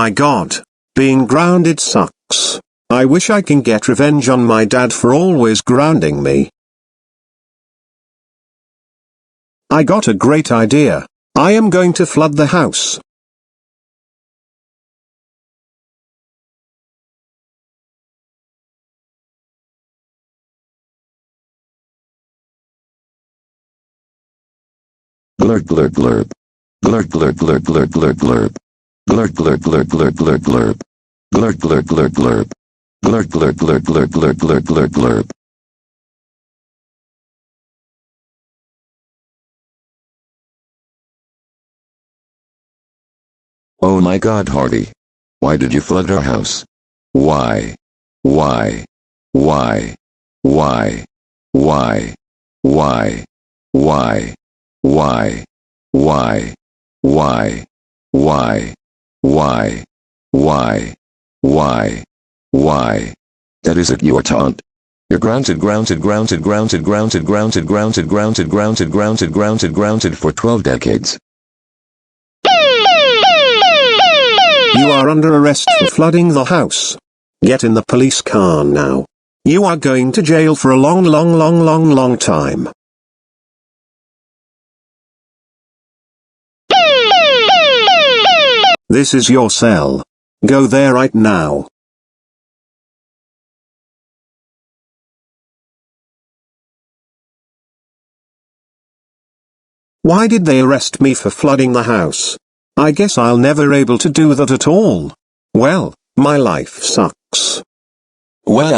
my god. Being grounded sucks. I wish I can get revenge on my dad for always grounding me. I got a great idea. I am going to flood the house. Blurb blurb blurb. Blurb blurb blurb blurb blurb blurb. Blurb blurb blurb blurb blurb blurb. Blurb blurb blurb blurb. Blurb blurb blurb blurb blurb blurb blurb blurb. Oh my god, Harvey. Why did you flood our house? Why? Why? Why? Why? Why? Why? Why? Why? Why? Why? Why? Why? Why? Why? Why? That is it, your taunt. You're grounded for 12 decades. You are under arrest for flooding the house. Get in the police car now. You are going to jail for a long time. This is your cell. Go there right now. Why did they arrest me for flooding the house? I guess I'll never able to do that at all. Well, my life sucks. Well,